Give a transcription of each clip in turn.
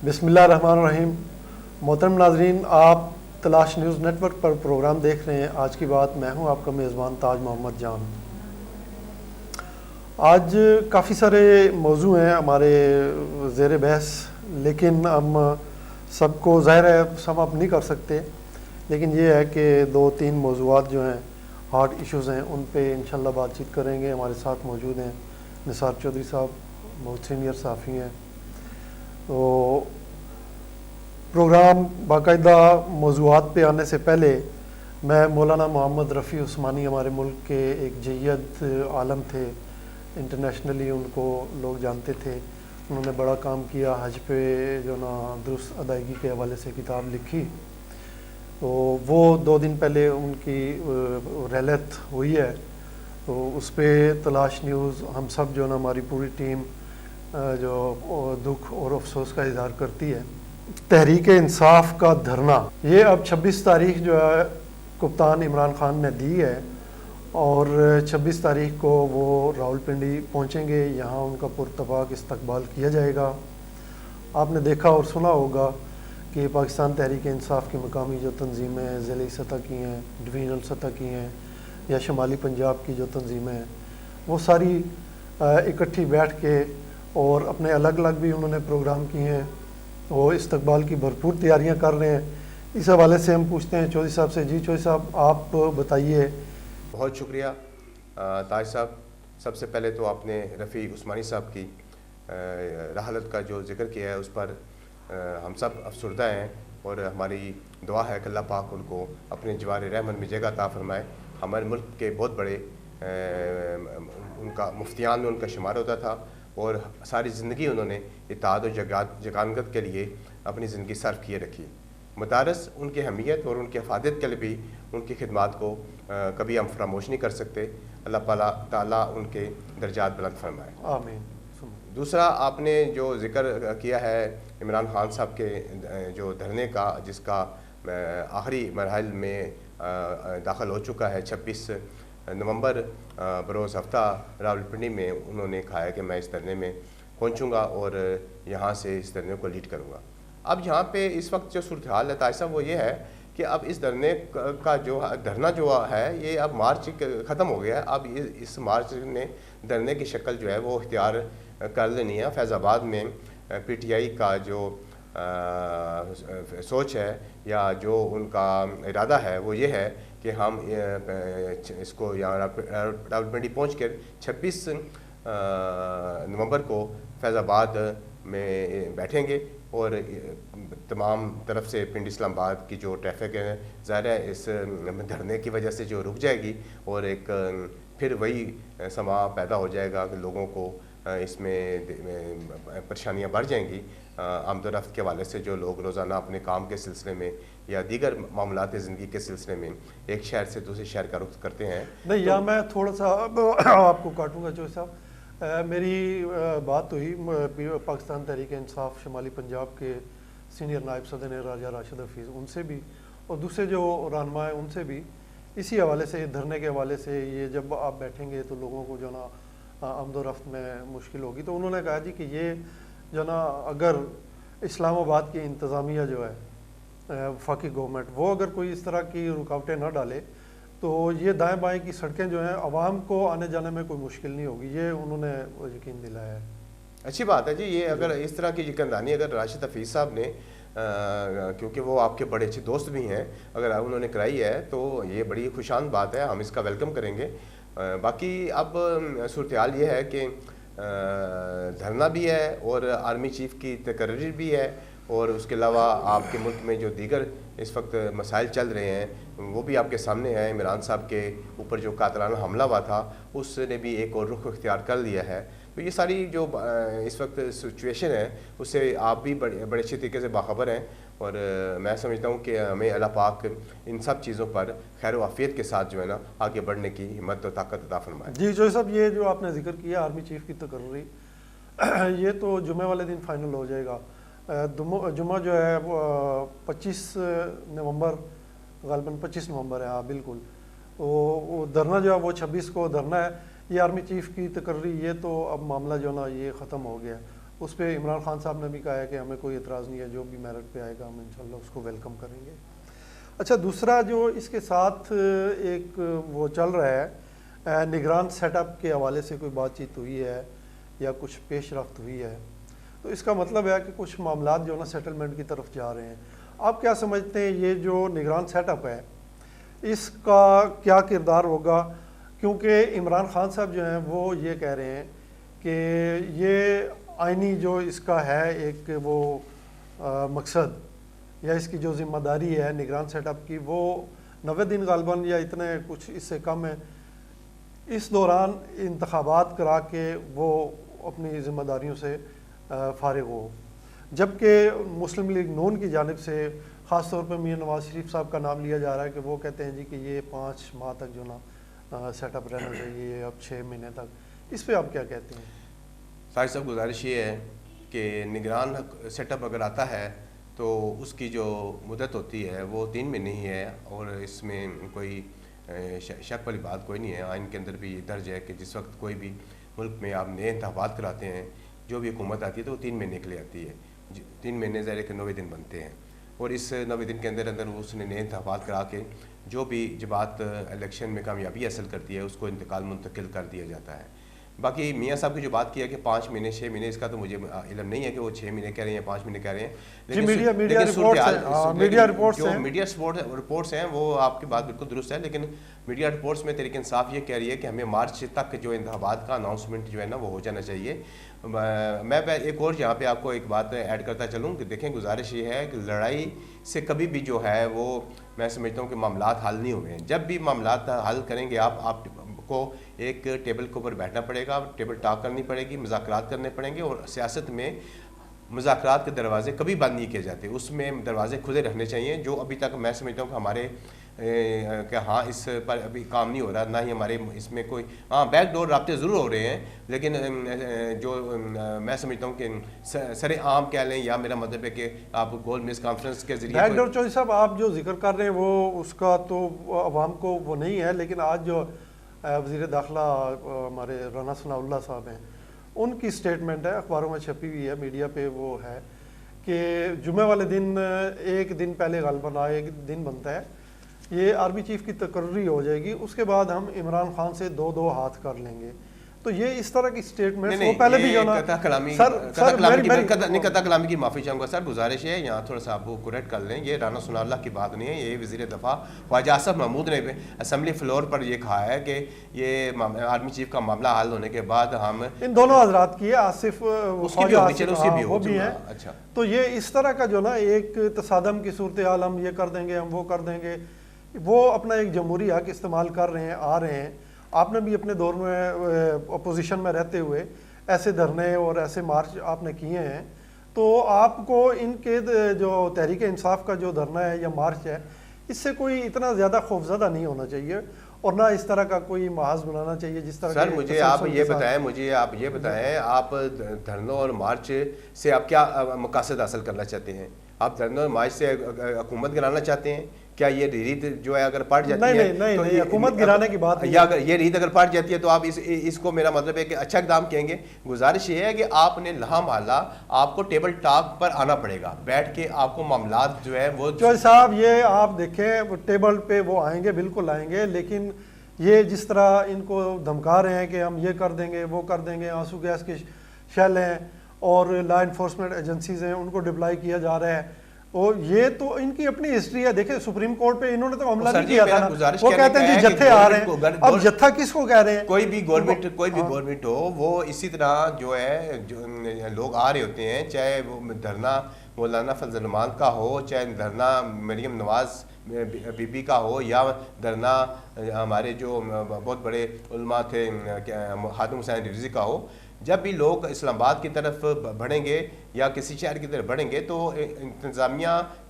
بسم اللہ الرحمن الرحیم. محترم ناظرین، آپ تلاش نیوز نیٹ ورک پر پروگرام دیکھ رہے ہیں. آج کی بات میں ہوں آپ کا میزبان تاج محمد جان. آج کافی سارے موضوع ہیں ہمارے زیر بحث، لیکن ہم سب کو ظاہر ہے سم اپ نہیں کر سکتے، لیکن یہ ہے کہ 2-3 موضوعات جو ہیں ہارڈ ایشوز ہیں ان پہ انشاءاللہ بات چیت کریں گے. ہمارے ساتھ موجود ہیں نثار چودھری صاحب، بہت سینئر صحافی ہیں. تو پروگرام باقاعدہ موضوعات پہ آنے سے پہلے میں مولانا محمد رفیع عثمانی ہمارے ملک کے ایک جید عالم تھے، انٹرنیشنلی ان کو لوگ جانتے تھے. انہوں نے بڑا کام کیا، حج پہ جو نا درست ادائیگی کے حوالے سے کتاب لکھی. تو وہ 2 دن پہلے ان کی رحلت ہوئی ہے. تو اس پہ تلاش نیوز ہم سب جو نا ہماری پوری ٹیم جو دکھ اور افسوس کا اظہار کرتی ہے. تحریک انصاف کا دھرنا یہ اب 26 تاریخ جو ہے کپتان عمران خان نے دی ہے، اور 26 تاریخ کو وہ راولپنڈی پہنچیں گے. یہاں ان کا پرتپاک استقبال کیا جائے گا. آپ نے دیکھا اور سنا ہوگا کہ پاکستان تحریک انصاف کی مقامی جو تنظیمیں ضلعی سطح کی ہیں، ڈویژنل سطح کی ہیں، یا شمالی پنجاب کی جو تنظیمیں ہیں، وہ ساری اکٹھی بیٹھ کے اور اپنے الگ الگ بھی انہوں نے پروگرام کیے ہیں. وہ استقبال کی بھرپور تیاریاں کر رہے ہیں. اس حوالے سے ہم پوچھتے ہیں چودھری صاحب سے. جی چودھری صاحب، آپ بتائیے. بہت شکریہ تاج صاحب. سب سے پہلے تو آپ نے رفیع عثمانی صاحب کی رحلت کا جو ذکر کیا ہے اس پر ہم سب افسردہ ہیں، اور ہماری دعا ہے کہ اللہ پاک ان کو اپنے جوار رحمت میں جگہ عطا فرمائے. ہمارے ملک کے بہت بڑے ان کا مفتیان میں ان کا شمار ہوتا تھا، اور ساری زندگی انہوں نے اتحاد و یگانگت کے لیے اپنی زندگی صرف کیے رکھی. مدارس ان کی اہمیت اور ان کی افادیت کے لیے بھی ان کی خدمات کو کبھی ہم فراموش نہیں کر سکتے. اللہ تعالیٰ ان کے درجات بلند فرمائے. آمین. دوسرا، آپ نے جو ذکر کیا ہے عمران خان صاحب کے جو دھرنے کا، جس کا آخری مرحلے میں داخل ہو چکا ہے. 26 نومبر بروز ہفتہ راولپنڈی میں انہوں نے کہا ہے کہ میں اس دھرنے میں پہنچوں گا اور یہاں سے اس دھرنے کو لیڈ کروں گا. اب یہاں پہ اس وقت جو صورتحال ہے تاج صاحب وہ یہ ہے کہ اب اس دھرنے کا جو دھرنا جو ہے یہ اب مارچ ختم ہو گیا ہے. اب اس مارچ نے دھرنے کی شکل جو ہے وہ اختیار کر لینی ہے. فیضاباد میں PTI کا جو سوچ ہے یا جو ان کا ارادہ ہے وہ یہ ہے کہ ہم اس کو یہاں راولپنڈی پہنچ کر 26 نومبر کو فیضاباد میں بیٹھیں گے، اور تمام طرف سے پنڈ اسلام آباد کی جو ٹریفک ہے ظاہر ہے اس دھرنے کی وجہ سے جو رک جائے گی، اور ایک پھر وہی سما پیدا ہو جائے گا کہ لوگوں کو اس میں پریشانیاں بڑھ جائیں گی. آمد و رفت کے حوالے سے جو لوگ روزانہ اپنے کام کے سلسلے میں یا دیگر معاملات زندگی کے سلسلے میں ایک شہر سے دوسرے شہر کا رخ کرتے ہیں. نہیں، یا میں تھوڑا سا آپ کو کاٹوں گا چودھری صاحب. میری بات ہوئی پاکستان تحریک انصاف شمالی پنجاب کے سینئر نائب صدر راجہ راشد حفیظ، ان سے بھی، اور دوسرے جو رہنما ہیں ان سے بھی اسی حوالے سے، دھرنے کے حوالے سے. یہ جب آپ بیٹھیں گے تو لوگوں کو جو نا آمد و رفت میں مشکل ہوگی. تو انہوں نے کہا جی کہ یہ جو نا اگر اسلام آباد کی انتظامیہ جو ہے وفاقی گورنمنٹ، وہ اگر کوئی اس طرح کی رکاوٹیں نہ ڈالے تو یہ دائیں بائیں کی سڑکیں جو ہیں عوام کو آنے جانے میں کوئی مشکل نہیں ہوگی. یہ انہوں نے یقین دلایا ہے. اچھی بات ہے جی. یہ اگر اس طرح کی یقیندانی اگر راشد حفیظ صاحب نے، کیونکہ وہ آپ کے بڑے اچھے دوست بھی ہیں، اگر انہوں نے کرائی ہے تو یہ بڑی خوشان بات ہے. ہم اس کا ویلکم کریں گے. باقی اب صورتحال یہ ہے کہ دھرنا بھی ہے اور آرمی چیف کی تقرری بھی ہے، اور اس کے علاوہ آپ کے ملک میں جو دیگر اس وقت مسائل چل رہے ہیں وہ بھی آپ کے سامنے ہیں. عمران صاحب کے اوپر جو قاتلانہ حملہ ہوا تھا اس نے بھی ایک اور رخ اختیار کر لیا ہے. تو یہ ساری جو اس وقت سچویشن ہے اس سے آپ بھی بڑے اچھے طریقے سے باخبر ہیں، اور میں سمجھتا ہوں کہ ہمیں اللہ پاک ان سب چیزوں پر خیر و عافیت کے ساتھ جو ہے نا آگے بڑھنے کی ہمت و طاقت عطا فرمائے. جی چودھری صاحب، یہ جو آپ نے ذکر کیا آرمی چیف کی تقرری، یہ تو جمعہ والے دن فائنل ہو جائے گا. جمعہ جو ہے وہ 25 نومبر، غالباً 25 نومبر ہے. ہاں بالکل. وہ دھرنا جو ہے وہ 26 کو دھرنا ہے. یہ آرمی چیف کی تقرری، یہ تو اب معاملہ جو نا یہ ختم ہو گیا. اس پہ عمران خان صاحب نے بھی کہا ہے کہ ہمیں کوئی اعتراض نہیں ہے، جو بھی میرٹ پہ آئے گا ہم انشاءاللہ اس کو ویلکم کریں گے. اچھا دوسرا جو اس کے ساتھ ایک وہ چل رہا ہے، نگران سیٹ اپ کے حوالے سے کوئی بات چیت ہوئی ہے یا کچھ پیش رفت ہوئی ہے، تو اس کا مطلب ہے کہ کچھ معاملات جو نا سیٹلمنٹ کی طرف جا رہے ہیں. آپ کیا سمجھتے ہیں یہ جو نگران سیٹ اپ ہے اس کا کیا کردار ہوگا؟ کیونکہ عمران خان صاحب جو ہیں وہ یہ کہہ رہے ہیں کہ یہ آئینی جو اس کا ہے ایک وہ مقصد یا اس کی جو ذمہ داری ہے نگران سیٹ اپ کی وہ 90 دن غالباً یا اتنے کچھ اس سے کم ہے، اس دوران انتخابات کرا کے وہ اپنی ذمہ داریوں سے فارغ ہو. جبکہ مسلم لیگ نون کی جانب سے خاص طور پہ میاں نواز شریف صاحب کا نام لیا جا رہا ہے کہ وہ کہتے ہیں جی کہ یہ 5 ماہ تک جو نا سیٹ اپ رہنا چاہیے، اب 6 مہینے تک. اس پہ آپ کیا کہتے ہیں؟ طاہر صاحب گزارش یہ ہے کہ نگران سیٹ اپ اگر آتا ہے تو اس کی جو مدت ہوتی ہے وہ 3 مہینے ہی ہے، اور اس میں کوئی شک والی بات کوئی نہیں ہے. آئین کے اندر بھی درج ہے کہ جس وقت کوئی بھی ملک میں آپ نئے انتخابات کراتے ہیں، جو بھی حکومت آتی ہے تو وہ 3 مہینے کے لیے آتی ہے. 3 مہینے ظاہر ہے کہ 90 دن بنتے ہیں، اور اس 90 دن کے اندر اس نے نئے انتخابات کرا کے جو بھی جماعت الیکشن میں کامیابی حاصل کرتی ہے اس کو منتقل کر دیا جاتا ہے. باقی میاں صاحب کی جو بات کی ہے کہ 5 مہینے 6 مہینے، اس کا تو مجھے علم نہیں ہے کہ وہ 6 مہینے کہہ رہے ہیں یا 5 مہینے کہہ رہے ہیں. لیکن میڈیا رپورٹس ہیں وہ آپ کی بات بالکل درست ہے، لیکن میڈیا رپورٹس میں تحریک انصاف یہ کہہ رہی ہے کہ ہمیں مارچ تک جو انتخابات کا اناؤنسمنٹ جو ہے نا وہ ہو جانا چاہیے. میں ایک اور یہاں پہ آپ کو ایک بات ایڈ کرتا چلوں کہ دیکھیں گزارش یہ ہے کہ لڑائی سے کبھی بھی جو ہے وہ میں سمجھتا ہوں کہ معاملات حل نہیں ہوئے ہیں. جب بھی معاملات حل کریں گے آپ کو ایک ٹیبل کے اوپر بیٹھنا پڑے گا، ٹیبل ٹاک کرنی پڑے گی، مذاکرات کرنے پڑیں گے. اور سیاست میں مذاکرات کے دروازے کبھی بند نہیں کیے جاتے، اس میں دروازے کھلے رہنے چاہیے. جو ابھی تک میں سمجھتا ہوں کہ ہمارے کہ ہاں اس پر ابھی کام نہیں ہو رہا، نہ ہی ہمارے اس میں کوئی بیک ڈور رابطے ضرور ہو رہے ہیں، لیکن جو میں سمجھتا ہوں کہ سر عام کہہ لیں یا میرا مطلب ہے کہ آپ گول میز کانفرنس کے ذریعے بیک ڈور. چوہدری صاحب آپ جو ذکر کر رہے ہیں وہ اس کا تو عوام کو وہ نہیں ہے، لیکن آج جو وزیر داخلہ ہمارے رانا ثناء اللہ صاحب ہیں ان کی سٹیٹمنٹ ہے، اخباروں میں چھپی ہوئی ہے، میڈیا پہ وہ ہے کہ جمعہ والے دن ایک دن پہلے غالباً ایک دن بنتا ہے، یہ آرمی چیف کی تقرری ہو جائے گی، اس کے بعد ہم عمران خان سے 2 ہاتھ کر لیں گے. تو یہ اس طرح کی سٹیٹمنٹ وہ پہلے بھی جو نا قطع کلامی کی معافی چاہوں گا سر. گزارش ہے یہاں تھوڑا سا آپ کو کریکٹ کر لیں، یہ رانا ثناء اللہ کی بات نہیں ہے، یہ وزیر دفاع خواجہ آصف محمود نے اسمبلی فلور پر یہ کہا ہے کہ یہ آرمی چیف کا معاملہ حل ہونے کے بعد ہم ان دونوں حضرات کی آصف وہ بھی ہیں. اچھا تو یہ اس طرح کا جو نا ایک تصادم کی صورتحال ہم یہ کر دیں گے ہم وہ کر دیں گے، وہ اپنا ایک جمہوری حق استعمال کر رہے ہیں آ رہے ہیں. آپ نے بھی اپنے دور میں اپوزیشن میں رہتے ہوئے ایسے دھرنے اور ایسے مارچ آپ نے کیے ہیں، تو آپ کو ان کے جو تحریک انصاف کا جو دھرنا ہے یا مارچ ہے اس سے کوئی اتنا زیادہ خوفزدہ نہیں ہونا چاہیے اور نہ اس طرح کا کوئی محاذ بنانا چاہیے جس طرح. سر مجھے آپ یہ بتائیں آپ دھرنوں اور مارچ سے آپ کیا مقاصد حاصل کرنا چاہتے ہیں؟ آپ دھرنوں اور مارچ سے حکومت گرانا چاہتے ہیں؟ کیا یہ ریت جو ہے اگر پڑ جاتی ہے نہیں حکومت گرانے کی بات یا اگر یہ ریت اگر پڑ جاتی ہے تو آپ اس کو میرا مطلب ہے کہ اچھا اقدام کہیں گے. گزارش یہ ہے کہ آپ نے لہا محلہ آپ کو ٹیبل ٹاک پر آنا پڑے گا، بیٹھ کے آپ کو معاملات جو ہے وہ چوہدری صاحب یہ آپ دیکھیں ٹیبل پہ وہ آئیں گے، بالکل آئیں گے، لیکن یہ جس طرح ان کو دھمکا رہے ہیں کہ ہم یہ کر دیں گے وہ کر دیں گے، آنسو گیس کے شیل ہیں اور لا انفورسمنٹ ایجنسیز ہیں ان کو ڈپلائی کیا جا رہا ہے، اور یہ تو ان کی اپنی ہسٹری ہے. دیکھیں سپریم کورٹ پہ انہوں نے تو حملہ نہیں کیا تھا نا، وہ کہتے ہیں جی جتھے آ رہے ہیں. اب جتھا کس کو کہہ رہے ہیں؟ کوئی بھی گورنمنٹ ہو وہ اسی طرح جو ہے لوگ آ رہے ہوتے ہیں، چاہے وہ دھرنا مولانا فضل الرحمان کا ہو، چاہے دھرنا مریم نواز بی بی کا ہو، یا دھرنا ہمارے جو بہت بڑے علماء تھے خادم حسین رضوی کا ہو. جب بھی لوگ اسلام آباد کی طرف بڑھیں گے یا کسی شہر کی طرف بڑھیں گے تو انتظامیہ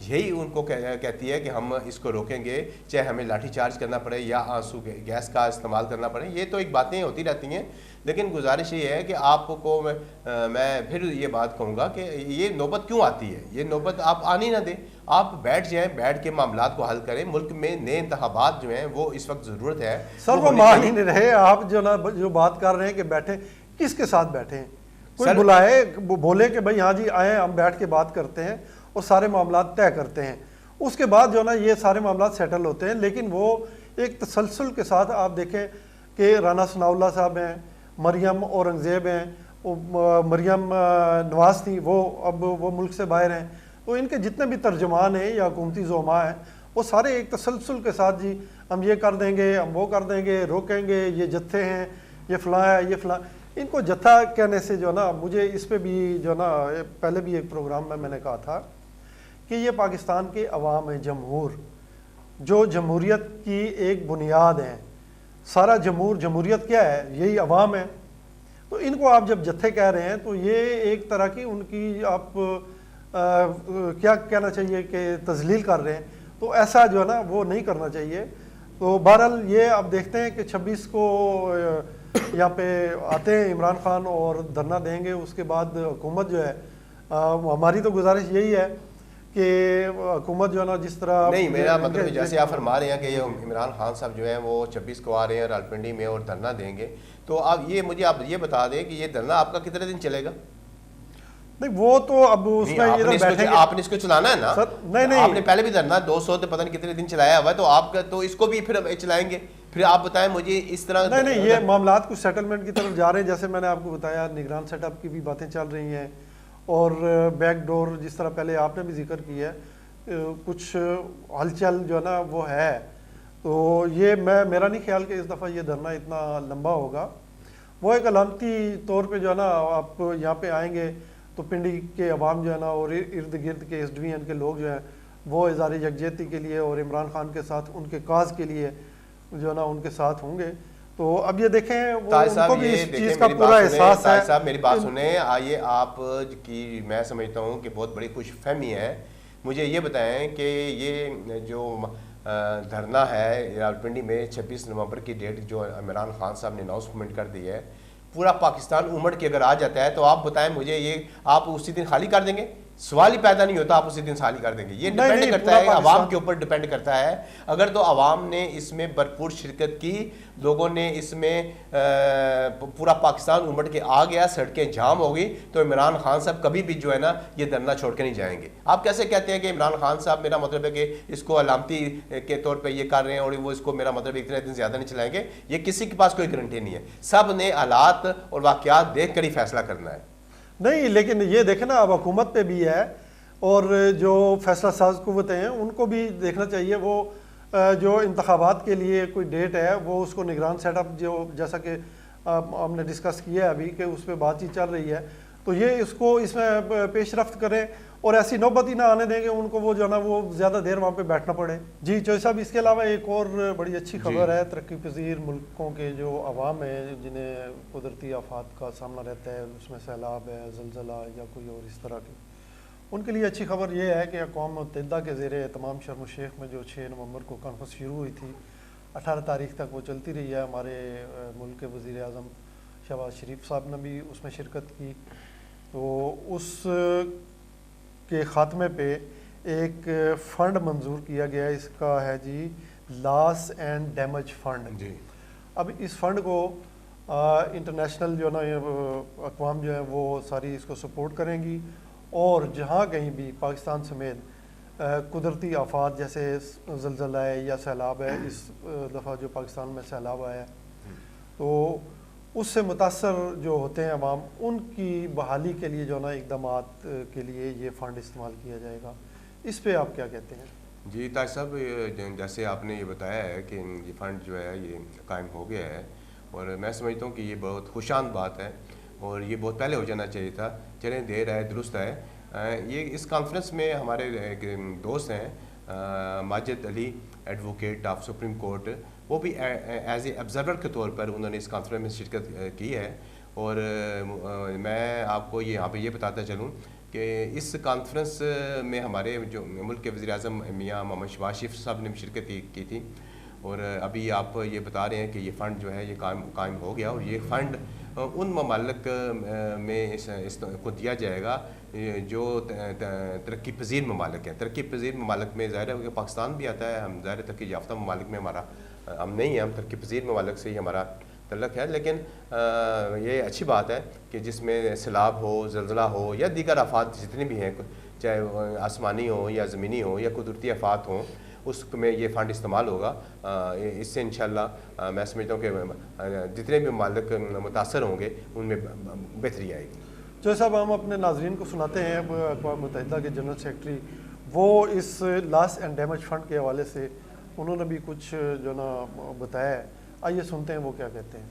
یہی ان کو کہتی ہے کہ ہم اس کو روکیں گے، چاہے ہمیں لاٹھی چارج کرنا پڑے یا آنسو گیس کا استعمال کرنا پڑے. یہ تو ایک باتیں ہوتی رہتی ہیں، لیکن گزارش یہ ہے کہ آپ کو میں پھر یہ بات کہوں گا کہ یہ نوبت کیوں آتی ہے، یہ نوبت آپ آنے نہ دیں، آپ بیٹھ جائیں، بیٹھ کے معاملات کو حل کریں. ملک میں نئے انتخابات جو ہیں وہ اس وقت ضرورت ہے. سر وہ مان ہی نہیں رہے، آپ جو نا جو بات کر رہے ہیں کہ بیٹھے، کس کے ساتھ بیٹھے ہیں؟ کوئی بلائے, بولے کہ بھائی ہاں جی آئیں ہم بیٹھ کے بات کرتے ہیں اور سارے معاملات طے کرتے ہیں, اس کے بعد جو ہے نا یہ سارے معاملات سیٹل ہوتے ہیں. لیکن وہ ایک تسلسل کے ساتھ آپ دیکھیں کہ رانا ثناء اللہ صاحب ہیں, مریم اورنگزیب ہیں, مریم نواز تھیں, وہ اب وہ ملک سے باہر ہیں, تو ان کے جتنے بھی ترجمان ہیں یا حکومتی زعماء ہیں وہ سارے ایک تسلسل کے ساتھ جی ہم یہ کر دیں گے, ہم وہ کر دیں گے, روکیں گے, یہ جتھے ہیں, یہ فلاں ہے, یہ فلاں. ان کو جتھا کہنے سے جو ہے نا مجھے اس پہ بھی جو ہے نا پہلے بھی ایک پروگرام میں نے کہا تھا کہ یہ پاکستان کے عوام ہیں, جمہور, جو جمہوریت کی ایک بنیاد ہیں. سارا جمہوریت کیا ہے, یہی عوام ہے. تو ان کو آپ جب جتھے کہہ رہے ہیں تو یہ ایک طرح کی ان کی آپ کیا کہنا چاہیے کہ تذلیل کر رہے ہیں. تو ایسا جو ہے نا وہ نہیں کرنا چاہیے. تو بہرحال یہ آپ دیکھتے ہیں کہ 26 کو یہاں پہ آتے ہیں عمران خان اور دھرنا دیں گے. اس کے بعد حکومت جو ہے, ہماری تو گزارش یہی ہے کہ حکومت جو ہے نا جس طرح نہیں, میرا مطلب جیسے آپ فرما رہے ہیں کہ یہ عمران خان صاحب جو ہیں وہ 26 کو آ رہے ہیں راولپنڈی میں اور دھرنا دیں گے, تو آپ یہ مجھے آپ یہ بتا دیں کہ یہ دھرنا آپ کا کتنے دن چلے گا؟ نہیں وہ تو اب اس میں آپ نے اس کو چلانا ہے نا. نہیں, آپ نے پہلے بھی دھرنا 200 تو پتہ نہیں کتنے دن چلایا ہوا ہے, تو آپ کا تو اس کو بھی پھر چلائیں گے. پھر آپ بتائیں مجھے اس طرح. نہیں, یہ معاملات کچھ سیٹلمنٹ کی طرف جا رہے ہیں. جیسے میں نے آپ کو بتایا نگران سیٹ اپ کی بھی باتیں چل رہی ہیں, اور بیک ڈور جس طرح پہلے آپ نے بھی ذکر کیا ہے, کچھ ہلچل جو ہے نا وہ ہے. تو یہ میرا نہیں خیال کہ اس دفعہ یہ دھرنا اتنا لمبا ہوگا. وہ ایک علامتی طور پہ جو ہے نا آپ یہاں پہ آئیں گے تو پنڈی کے عوام جو ہے نا اور ارد گرد کے ایس ڈویژن کے لوگ جو ہیں وہ اظہار یکجہتی کے لیے اور عمران خان کے ساتھ ان کے کاز کے لیے جو ہے نا ان کے ساتھ ہوں گے. تو اب یہ دیکھیں وہ ان کو بھی اس چیز کا پورا احساس ہے. صاحب میری بات سنیں, آئیے آپ کی میں سمجھتا ہوں کہ بہت بڑی خوش فہمی ہے. مجھے یہ بتائیں کہ یہ جو دھرنا ہے راولپنڈی میں 26 نومبر کی ڈیٹ جو عمران خان صاحب نے اناؤنسمنٹ کر دی ہے, پورا پاکستان امڑ کے اگر آ جاتا ہے تو آپ بتائیں مجھے یہ آپ اسی دن خالی کر دیں گے؟ سوال ہی پیدا نہیں ہوتا آپ اسی دن خالی کر دیں گے. یہ ڈیپینڈ کرتا ہے عوام کے اوپر ڈیپینڈ کرتا ہے. اگر تو عوام نے اس میں بھرپور شرکت کی, لوگوں نے اس میں پورا پاکستان امڑ کے آ گیا, سڑکیں جام ہو گئی, تو عمران خان صاحب کبھی بھی جو ہے نا یہ دھرنا چھوڑ کے نہیں جائیں گے. آپ کیسے کہتے ہیں کہ عمران خان صاحب, میرا مطلب ہے کہ اس کو علامتی کے طور پہ یہ کر رہے ہیں اور وہ اس کو میرا مطلب اتنے دن زیادہ نہیں چلائیں گے؟ یہ کسی کے پاس کوئی گارنٹی نہیں ہے. سب نے حالات اور واقعات دیکھ کر ہی فیصلہ کرنا ہے. نہیں لیکن یہ دیکھیں نا اب حکومت پہ بھی ہے اور جو فیصلہ ساز قوتیں ہیں ان کو بھی دیکھنا چاہیے. وہ جو انتخابات کے لیے کوئی ڈیٹ ہے وہ اس کو نگران سیٹ اپ جو جیسا کہ ہم نے ڈسکس کیا ہے ابھی کہ اس پہ بات چیت چل رہی ہے, تو یہ اس کو اس میں پیش رفت کریں اور ایسی نوبت ہی نہ آنے دیں گے ان کو وہ جو ہے نا وہ زیادہ دیر وہاں پہ بیٹھنا پڑے. جی چوہی صاحب, اس کے علاوہ ایک اور بڑی اچھی خبر ہے, ترقی پذیر ملکوں کے جو عوام ہیں جنہیں قدرتی آفات کا سامنا رہتا ہے, اس میں سیلاب ہے, زلزلہ یا کوئی اور اس طرح کی, ان کے لیے اچھی خبر یہ ہے کہ اقوام متحدہ کے زیر اہتمام شرم الشیخ میں جو 6 نومبر کو کانفرنس شروع ہوئی تھی, 18 تاریخ تک وہ چلتی رہی ہے. ہمارے ملک کے وزیر اعظم شہباز شریف صاحب نے بھی اس میں شرکت کی. تو اس کے خاتمے پہ ایک فنڈ منظور کیا گیا, اس کا ہے جی لاس اینڈ ڈیمیج فنڈ. اب اس فنڈ کو انٹرنیشنل جو ہے نا اقوام جو ہیں وہ ساری اس کو سپورٹ کریں گی, اور جہاں کہیں بھی پاکستان سمیت قدرتی آفات جیسے زلزلہ ہے یا سیلاب ہے, اس دفعہ جو پاکستان میں سیلاب آیا ہے, تو اس سے متاثر جو ہوتے ہیں عوام, ان کی بحالی کے لیے جو ہے نا اقدامات کے لیے یہ فنڈ استعمال کیا جائے گا. اس پہ آپ کیا کہتے ہیں؟ جی طاہر صاحب, جیسے آپ نے یہ بتایا ہے کہ یہ فنڈ جو ہے یہ قائم ہو گیا ہے, اور میں سمجھتا ہوں کہ یہ بہت خوشان بات ہے اور یہ بہت پہلے ہو جانا چاہیے تھا. چلیں دیر ہے درست ہے. یہ اس کانفرنس میں ہمارے دوست ہیں ماجد علی, ایڈوکیٹ آف سپریم کورٹ, وہ بھی ایز اے آبزرور کے طور پر انہوں نے اس کانفرنس میں شرکت کی ہے. اور میں آپ کو یہاں پہ یہ بتاتا چلوں کہ اس کانفرنس میں ہمارے جو ملک کے وزیر اعظم میاں محمد شہباز شریف صاحب نے بھی شرکت کی تھی. اور ابھی آپ یہ بتا رہے ہیں کہ یہ فنڈ جو ہے یہ قائم ہو گیا, اور یہ فنڈ ان ممالک میں اس کو دیا جائے گا جو ترقی پذیر ممالک ہیں. ترقی پذیر ممالک میں ظاہر ہے کہ پاکستان بھی آتا ہے, ہم ظاہر ترقی یافتہ ممالک میں ہمارا ہم نہیں ہیں, ہم ترقی پذیر ممالک سے ہی ہمارا تعلق ہے. لیکن یہ اچھی بات ہے کہ جس میں سیلاب ہو, زلزلہ ہو یا دیگر آفات جتنے بھی ہیں, چاہے آسمانی ہو یا زمینی ہو یا قدرتی آفات ہوں, اس میں یہ فنڈ استعمال ہوگا. اس سے انشاءاللہ میں سمجھتا ہوں کہ جتنے بھی مالک متاثر ہوں گے ان میں بہتری آئے گی. جو صاحب ہم اپنے ناظرین کو سناتے ہیں, اقوام متحدہ کے جنرل سیکرٹری وہ اس لاس اینڈ ڈیمیج فنڈ کے حوالے سے انہوں نے بھی کچھ جو نا بتایا ہے. آئیے سنتے ہیں وہ کیا کہتے ہیں.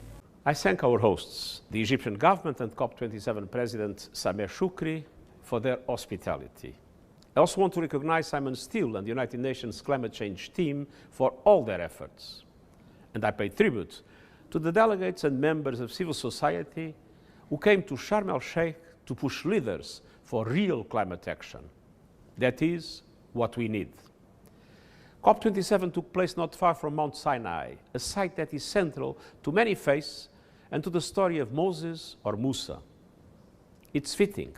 I thank our hosts, the Egyptian government and COP27 President Sameh Shoukry, for their hospitality. I also want to recognize Simon Steele and the United Nations climate change team for all their efforts. And I pay tribute to the delegates and members of civil society who came to Sharm el-Sheikh to push leaders for real climate action. That is what we need. COP27 took place not far from Mount Sinai, a site that is central to many faiths and to the story of Moses or Musa. It's fitting.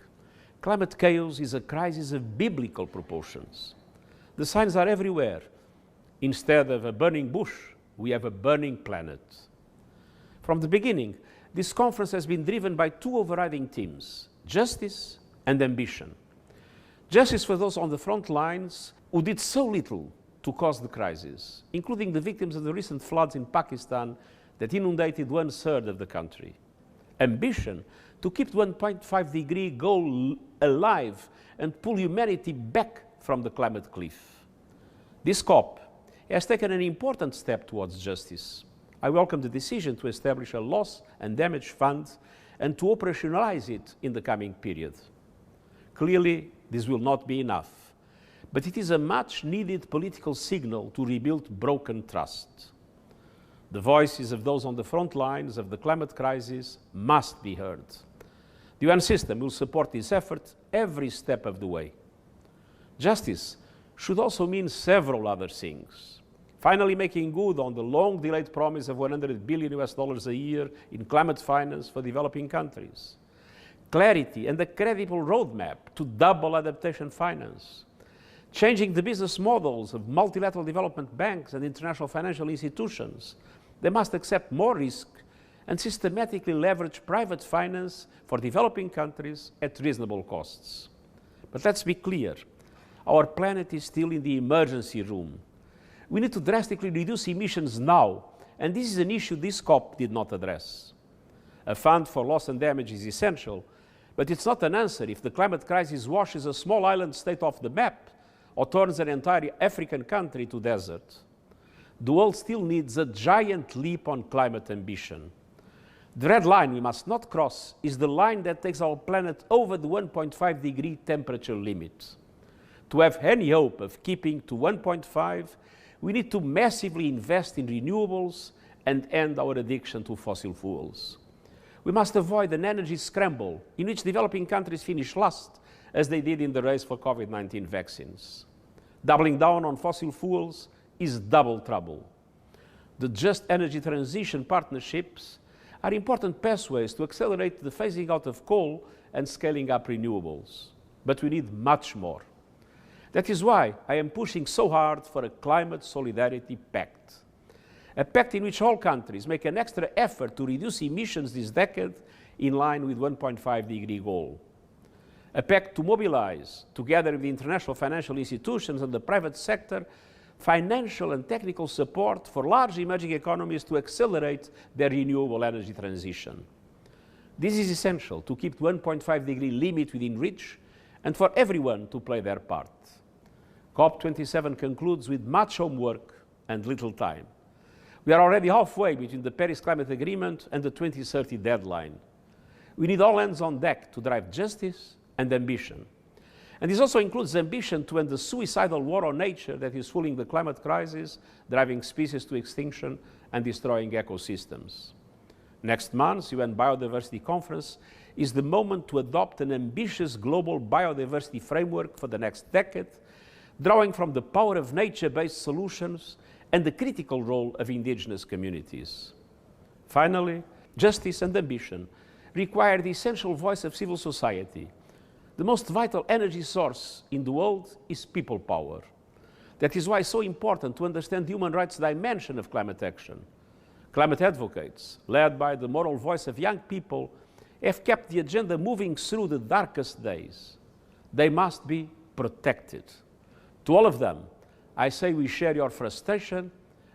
Climate chaos is a crisis of biblical proportions. The signs are everywhere. Instead of a burning bush, we have a burning planet. From the beginning, this conference has been driven by two overriding themes: justice and ambition. Justice for those on the front lines who did so little to cause the crisis, including the victims of the recent floods in Pakistan that inundated 1/3 of the country. Ambition to keep the 1.5-degree goal alive and pull humanity back from the climate cliff. This COP has taken an important step towards justice. I welcome the decision to establish a loss and damage fund and to operationalize it in the coming period. Clearly, this will not be enough, but it is a much-needed political signal to rebuild broken trust. The voices of those on the front lines of the climate crisis must be heard. The UN system will support this effort every step of the way. Justice should also mean several other things. Finally making good on the long-delayed promise of $100 billion a year in climate finance for developing countries. Clarity and a credible roadmap to double adaptation finance. Changing the business models of multilateral development banks and international financial institutions. They must accept more risk and systematically leverage private finance for developing countries at reasonable costs. But let's be clear, our planet is still in the emergency room. We need to drastically reduce emissions now, and this is an issue this COP did not address. A fund for loss and damage is essential, but it's not an answer if the climate crisis washes a small island state off the map or turns an entire African country to desert. The world still needs a giant leap on climate ambition. The red line we must not cross is the line that takes our planet over the 1.5-degree temperature limit. To have any hope of keeping to 1.5, we need to massively invest in renewables and end our addiction to fossil fuels. We must avoid an energy scramble in which developing countries finish last, as they did in the race for COVID-19 vaccines. Doubling down on fossil fuels is double trouble. The Just Energy Transition partnerships are important pathways to accelerate the phasing out of coal and scaling up renewables. But we need much more. That is why I am pushing so hard for a climate solidarity pact. A pact in which all countries make an extra effort to reduce emissions this decade in line with 1.5-degree goal. A pact to mobilize, together with the international financial institutions and the private sector, financial and technical support for large emerging economies to accelerate their renewable energy transition. This is essential to keep the 1.5-degree limit within reach and for everyone to play their part. COP27 concludes with much homework and little time. We are already halfway between the Paris Climate Agreement and the 2030 deadline. We need all hands on deck to drive justice and ambition. And this also includes ambition to end the suicidal war on nature that is fueling the climate crisis, driving species to extinction and destroying ecosystems. Next month's UN Biodiversity Conference is the moment to adopt an ambitious global biodiversity framework for the next decade, drawing from the power of nature-based solutions and the critical role of indigenous communities. Finally, justice and ambition require the essential voice of civil society. The most vital energy source in the world is people power. That is why it's so important to understand the human rights dimension of climate action. Climate advocates, led by the moral voice of young people, have kept the agenda moving through the darkest days. They must be protected. To all of them, I say we share your frustration,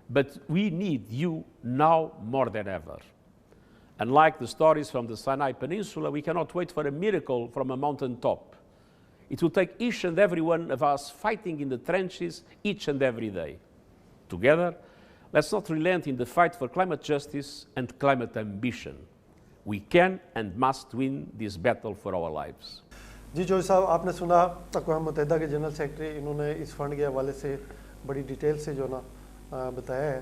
but we need you now more than ever. Unlike the stories from the Sinai Peninsula, we cannot wait for a miracle from a mountain top. It will take each and every one of us fighting in the trenches each and every day. Together, let's not relent in the fight for climate justice and climate ambition. We can and must win this battle for our lives. جی چوہدری صاحب، آپ نے سنا اقوام متحدہ کے general secretary, انہوں نے اس fund کے حوالے سے بڑی ڈیٹیل سے جو نا بتایا ہے.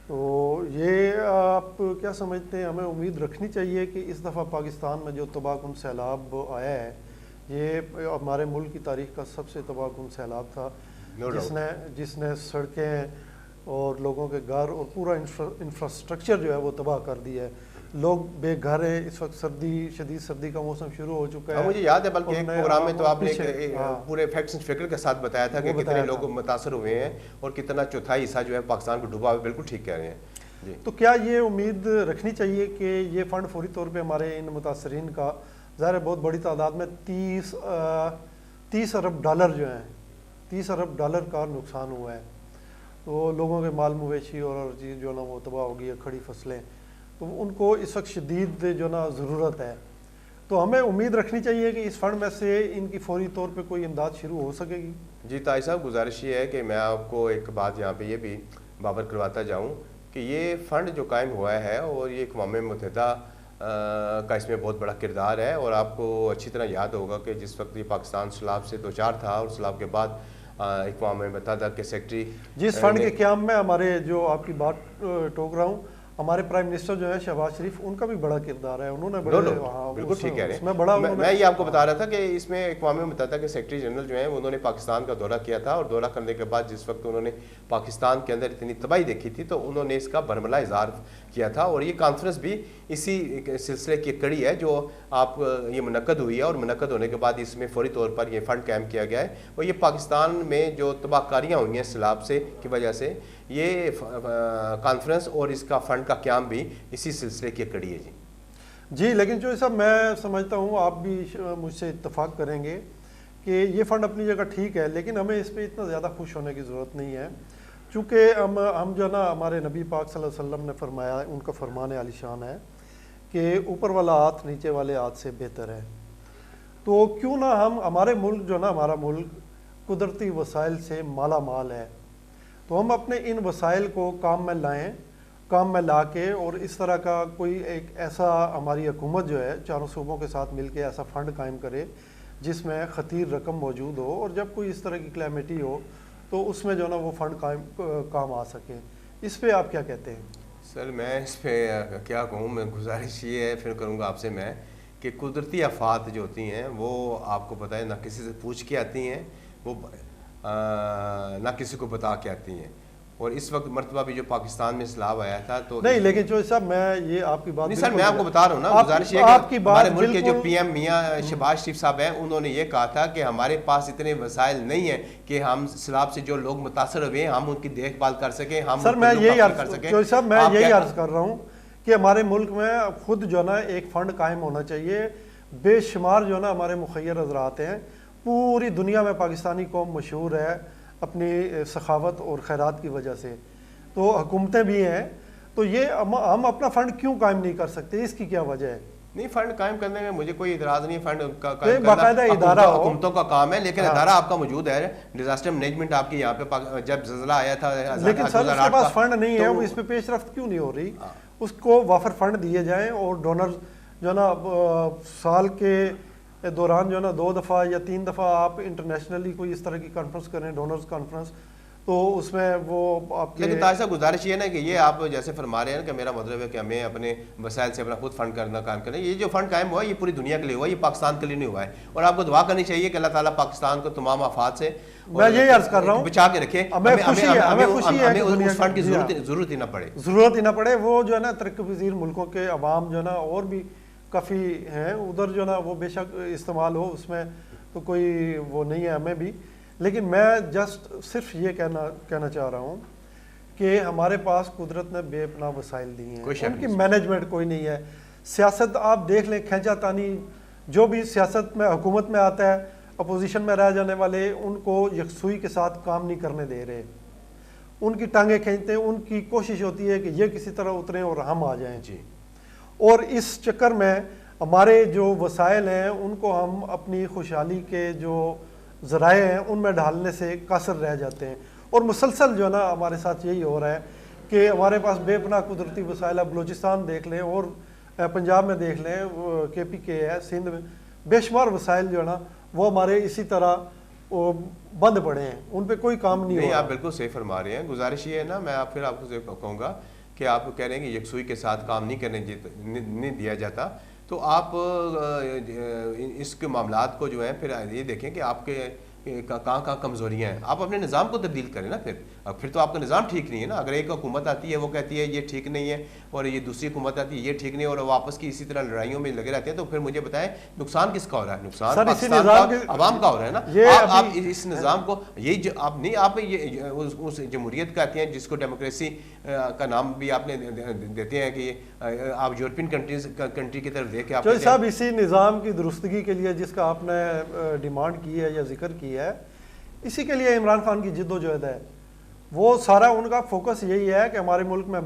تو یہ آپ کیا سمجھتے ہیں، ہمیں امید رکھنی چاہیے کہ اس دفعہ پاکستان میں جو تباہ کن سیلاب آیا ہے، یہ ہمارے ملک کی تاریخ کا سب سے تباہ کن سیلاب تھا، جس نے سڑکیں اور لوگوں کے گھر اور پورا انفراسٹرکچر جو ہے وہ تباہ کر دیا ہے. لوگ بے گھر ہیں. اس وقت شدید سردی کا موسم شروع ہو چکا ہے. مجھے یاد ہے بلکہ ایک پروگرام میں تو آپ نے پورے فیکٹس اینڈ فگر کے ساتھ بتایا تھا کہ کتنے لوگ متاثر ہوئے ہیں اور کتنا چوتھائی حصہ جو ہے پاکستان کو ڈوبا. بالکل ٹھیک کہہ رہے ہیں. تو کیا یہ امید رکھنی چاہیے کہ یہ فنڈ فوری طور پہ ہمارے ان متاثرین کا، ظاہر بہت بڑی تعداد میں 30 ارب ڈالر جو ہیں، 30 ارب ڈالر کا نقصان ہوا ہے. تو لوگوں کے مال مویشی اور ہر چیز جو نا وہ تباہ ہو گئی ہے، کھڑی فصلیں، تو ان کو اس وقت شدید جو نا ضرورت ہے. تو ہمیں امید رکھنی چاہیے کہ اس فنڈ میں سے ان کی فوری طور پہ کوئی امداد شروع ہو سکے گی. جی طاہر صاحب، گزارش یہ ہے کہ میں آپ کو ایک بات یہاں پہ یہ بھی باور کرواتا جاؤں کہ یہ فنڈ جو قائم ہوا ہے اور یہ اقوام متحدہ کا اس میں بہت بڑا کردار ہے. اور آپ کو اچھی طرح یاد ہوگا کہ جس وقت یہ پاکستان سیلاب سے دوچار تھا اور سیلاب کے بعد اقوام متحدہ کے سیکرٹری جس فنڈ کے قیام میں ہمارے جو آپ کی بات ٹوک رہا ہوں، ہمارے پرائم منسٹر جو ہے شہباز شریف، ان کا بھی بڑا کردار ہے. انہوں نے بالکل ٹھیک کہہ رہے ہیں. میں یہ آپ کو بتا رہا تھا کہ اس میں اقوام متحدہ کے سیکرٹری جنرل جو ہیں انہوں نے پاکستان کا دورہ کیا تھا، اور دورہ کرنے کے بعد جس وقت انہوں نے پاکستان کے اندر اتنی تباہی دیکھی تھی تو انہوں نے اس کا برملا اظہار کیا تھا. اور یہ کانفرنس بھی اسی سلسلے کی کڑی ہے جو آپ یہ منعقد ہوئی ہے، اور منعقد ہونے کے بعد اس میں فوری طور پر یہ فنڈ قائم کیا گیا ہے. اور یہ پاکستان میں جو تباہ کاریاں ہوئی ہیں سیلاب سے کی وجہ سے، یہ کانفرنس اور اس کا فنڈ کا قیام بھی اسی سلسلے کی کڑی ہے. جی لیکن جو صاحب میں سمجھتا ہوں آپ بھی مجھ سے اتفاق کریں گے کہ یہ فنڈ اپنی جگہ ٹھیک ہے، لیکن ہمیں اس پہ اتنا زیادہ خوش ہونے کی ضرورت نہیں ہے، چونکہ ہم جو نا ہمارے نبی پاک صلی اللہ علیہ وسلم نے فرمایا، ان کا فرمان عالی شان ہے کہ اوپر والا ہاتھ نیچے والے ہاتھ سے بہتر ہے. تو کیوں نہ ہمارے ملک جو نا، ہمارا ملک قدرتی وسائل سے مالا مال ہے، تو ہم اپنے ان وسائل کو کام میں لا کے اور اس طرح کا کوئی ایک ایسا ہماری حکومت جو ہے چاروں صوبوں کے ساتھ مل کے ایسا فنڈ قائم کرے جس میں خطیر رقم موجود ہو، اور جب کوئی اس طرح کی کلیمٹی ہو تو اس میں جو نا وہ فنڈ کام آ سکے. اس پہ آپ کیا کہتے ہیں؟ سر میں اس پہ کیا کہوں، میں گزارش یہ ہے پھر کروں گا آپ سے میں کہ قدرتی آفات جو ہوتی ہیں وہ آپ کو پتہ ہے نہ کسی سے پوچھ کے آتی ہیں، وہ نہ کسی کو بتا کے آتی ہیں. اور اس وقت مرتبہ بھی جو پاکستان میں سیلاب آیا تھا تو نہیں، لیکن جو صاحب میں یہ آپ کی بات نہیں سر، میں آپ کو بتا رہا ہوں نا، گزارش یہ کہ ہمارے ملک کے جو پی ایم میاں شہباز شریف صاحب ہیں، انہوں نے یہ کہا تھا کہ ہمارے پاس اتنے وسائل نہیں ہیں کہ ہم سیلاب سے جو لوگ متاثر ہوئے ہیں ہم ان کی دیکھ بھال کر سکیں. ہم سر میں یہی عرض کر رہا ہوں کہ ہمارے ملک میں خود جو نا ایک فنڈ قائم ہونا چاہیے. بے شمار جو نا ہمارے مخیر حضرات ہیں، پوری دنیا میں پاکستانی قوم مشہور ہے اپنی سخاوت اور خیرات کی وجہ سے، تو حکومتیں بھی ہیں. تو یہ ہم اپنا فنڈ کیوں قائم نہیں کر سکتے؟ اس کی کیا وجہ ہے؟ نہیں، فنڈ قائم کرنے میں مجھے کوئی اعتراض نہیں. فنڈ باقاعدہ ادارہ حکومتوں کا کام ہے، لیکن ادارہ آپ کا موجود ہے. ڈیزاسٹر مینجمنٹ آپ کے یہاں پہ جب زلزلہ آیا تھا، لیکن سر اس کے پاس فنڈ نہیں ہے، وہ اس پہ پیش رفت کیوں نہیں ہو رہی؟ اس کو وافر فنڈ دیے جائیں اور ڈونر جو نا سال کے دوران جو نا 2 دفعہ یا 3 دفعہ آپ انٹرنیشنلی کوئی اس طرح کی کانفرنس کریں، ڈونرز کانفرنس، تو اس میں وہ آپ کے. لیکن طاہر صاحب گزارش یہ نا کہ یہ آپ جیسے فرما رہے ہیں کہ میرا مطلب ہے کہ ہمیں اپنے وسائل سے اپنا خود فنڈ کرنا قائم کرنا. یہ جو فنڈ قائم ہوا ہے یہ پوری دنیا کے لیے ہوا ہے، یہ پاکستان کے لیے نہیں ہوا ہے. اور آپ کو دعا کرنی چاہیے کہ اللہ تعالیٰ پاکستان کو تمام آفات سے میں یہی عرض کر رہا ہوں بچا کے رکھے. ہمیں اس فنڈ کی ضرورت ہی نہ پڑے. وہ جو ہے نا ترقی پذیر ملکوں کے عوام جو ہے نا اور بھی کافی ہیں ادھر جو ہے نا، وہ بے شک استعمال ہو، اس میں تو کوئی وہ نہیں ہے ہمیں بھی. لیکن میں جسٹ صرف یہ کہنا چاہ رہا ہوں کہ ہمارے پاس قدرت نے بے پناہ وسائل دی ہیں, ان کی مینجمنٹ کوئی نہیں ہے. سیاست آپ دیکھ لیں, کھینچا تانی جو بھی سیاست میں حکومت میں آتا ہے, اپوزیشن میں رہ جانے والے ان کو یکسوئی کے ساتھ کام نہیں کرنے دے رہے, ان کی ٹانگیں کھینچتے ہیں. ان کی کوشش ہوتی ہے کہ یہ کسی طرح اتریں اور ہم آ جائیں. جی. اور اس چکر میں ہمارے جو وسائل ہیں ان کو ہم اپنی خوشحالی کے جو ذرائع ہیں ان میں ڈھالنے سے قاصر رہ جاتے ہیں. اور مسلسل جو ہے نا ہمارے ساتھ یہی ہو رہا ہے کہ ہمارے پاس بے پناہ قدرتی وسائل ہے. بلوچستان دیکھ لیں اور پنجاب میں دیکھ لیں, KPK ہے, سندھ میں بے شمار وسائل جو ہے نا وہ ہمارے اسی طرح بند پڑے ہیں, ان پہ کوئی کام نہیں ہو رہا. آپ بالکل صحیح فرما رہے ہیں. گزارش یہ ہے نا, میں آپ کو کہوں گا کہ آپ کہہ رہے ہیں کہ یکسوئی کے ساتھ کام نہیں دیا جاتا, تو آپ اس کے معاملات کو جو ہے پھر یہ دیکھیں کہ آپ کے کہاں کمزوریاں ہیں. آپ اپنے نظام کو تبدیل کریں نا. پھر تو آپ کا نظام ٹھیک نہیں ہے نا. اگر ایک حکومت آتی ہے وہ کہتی ہے یہ ٹھیک نہیں ہے, اور یہ دوسری حکومت آتی ہے یہ ٹھیک نہیں ہے, اور وہ آپس کی اسی طرح لڑائیوں میں لگے رہتے ہیں, تو پھر مجھے بتائیں نقصان کس کا ہو رہا ہے؟ نقصان پاکستان کا, عوام کا ہو رہا ہے نا. آپ اس نظام کو یہ آپ اس جمہوریت کہتے ہیں جس کو ڈیموکریسی کا نام بھی آپ نے دیتے ہیں کہ آپ یورپین کنٹری کی طرف دیکھ کے آپ صاحب اسی نظام کی درستگی کے لیے جس کا آپ نے ڈیمانڈ کی ہے یا ذکر کیا ہے, اسی کے لیے عمران خان کی جد و جہد ہے. وہ سارا ان کا فوکس یہی ہے کہ ہمارے ملک میں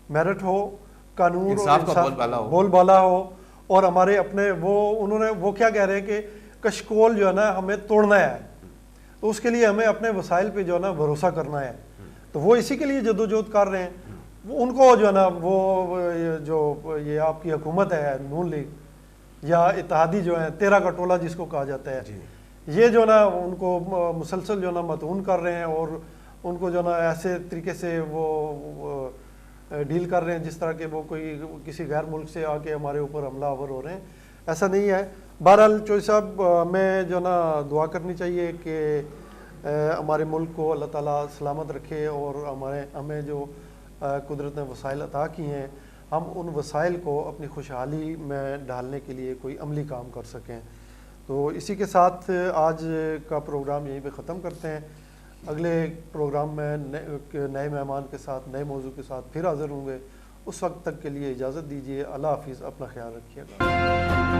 میرٹ ہو, قانون انصاف کا بول بالا ہو, اور ہمارے اپنے وہ کیا کہہ رہے ہیں کہ کشکول جو ہے نا ہمیں توڑنا ہے, تو اس کے لیے ہمیں اپنے وسائل پہ جو ہے نا بھروسہ کرنا ہے. تو وہ اسی کے لیے جدوجہد کر رہے ہیں. ان کو جو ہے نا وہ جو یہ آپ کی حکومت ہے نون لیگ یا اتحادی جو ہے 13 کا ٹولہ جس کو کہا جاتا ہے, یہ جو نا ان کو مسلسل جو نا مطعون کر رہے ہیں, اور ان کو جو نا ایسے طریقے سے وہ ڈیل کر رہے ہیں جس طرح کہ وہ کوئی کسی غیر ملک سے آ کے ہمارے اوپر حملہ آور ہو رہے ہیں. ایسا نہیں ہے. بہرحال چوہدری صاحب, ہمیں جو نا دعا کرنی چاہیے کہ ہمارے ملک کو اللہ تعالیٰ سلامت رکھے, اور ہمیں جو قدرت نے وسائل عطا کی ہیں ہم ان وسائل کو اپنی خوشحالی میں ڈھالنے کے لیے کوئی عملی کام کر سکیں. تو اسی کے ساتھ آج کا پروگرام یہیں پہ ختم کرتے ہیں. اگلے پروگرام میں نئے مہمان کے ساتھ نئے موضوع کے ساتھ پھر حاضر ہوں گے. اس وقت تک کے لیے اجازت دیجیے. اللہ حافظ, اپنا خیال رکھیے گا.